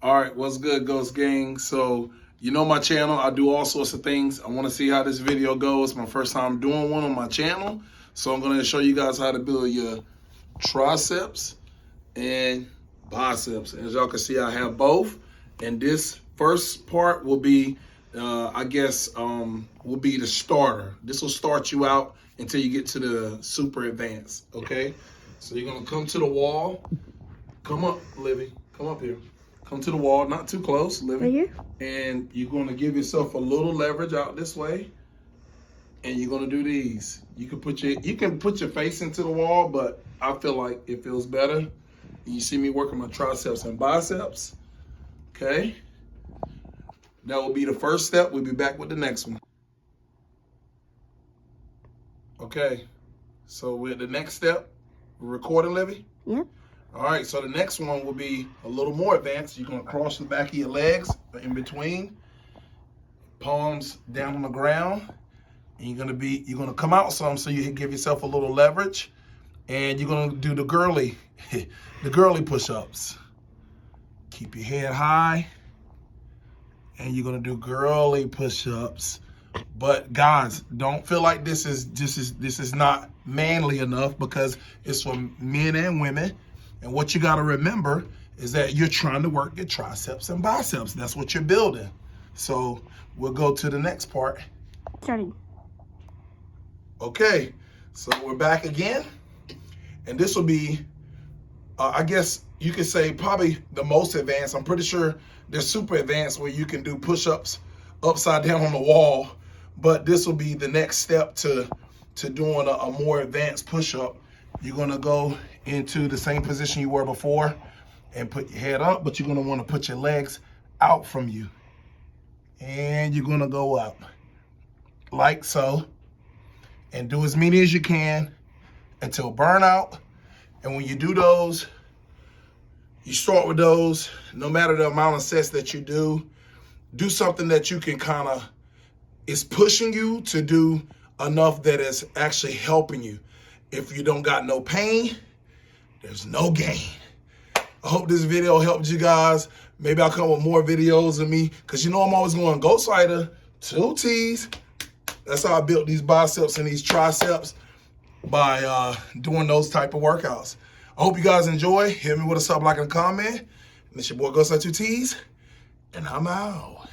All right, what's good, Ghost Gang? So, you know my channel. I do all sorts of things. I want to see how this video goes. My first time doing one on my channel. So I'm going to show you guys how to build your triceps and biceps. As y'all can see, I have both. And this first part will be, will be the starter. This will start you out until you get to the super advanced, okay? So you're going to come to the wall. Come up, Livy. Come up here. Come to the wall, not too close, Livy. Right here? And you're going to give yourself a little leverage out this way. And you're going to do these. You can put your face into the wall, but I feel like it feels better. You see me working my triceps and biceps. Okay? That will be the first step. We'll be back with the next one. Okay. So with the next step, we're recording, Livy? Yep. All right, so the next one will be a little more advanced. You're gonna cross the back of your legs in between, palms down on the ground, and you're gonna come out some so you can give yourself a little leverage, and you're gonna do the girly push-ups. Keep your head high, and you're gonna do girly push-ups. But guys, don't feel like this is not manly enough, because it's for men and women. And what you got to remember is that you're trying to work your triceps and biceps. That's what you're building. So we'll go to the next part. Starting. Okay, so we're back again. And this will be, I guess you could say, probably the most advanced. I'm pretty sure they're super advanced where you can do push-ups upside down on the wall. But this will be the next step to doing a more advanced push-up. You're going to go into the same position you were before and put your head up, but you're going to want to put your legs out from you. And you're going to go up like so, and do as many as you can until burnout. And when you do those, you start with those, no matter the amount of sets that you do something that you can is pushing you to do enough that is actually helping you. If you don't got no pain, there's no gain. I hope this video helped you guys. Maybe I'll come with more videos of me, because you know I'm always going Ghostwriter, 2 T's. That's how I built these biceps and these triceps, by doing those type of workouts. I hope you guys enjoy. Hit me with a sub, like, and a comment. And it's your boy Ghostwriter, 2 T's, and I'm out.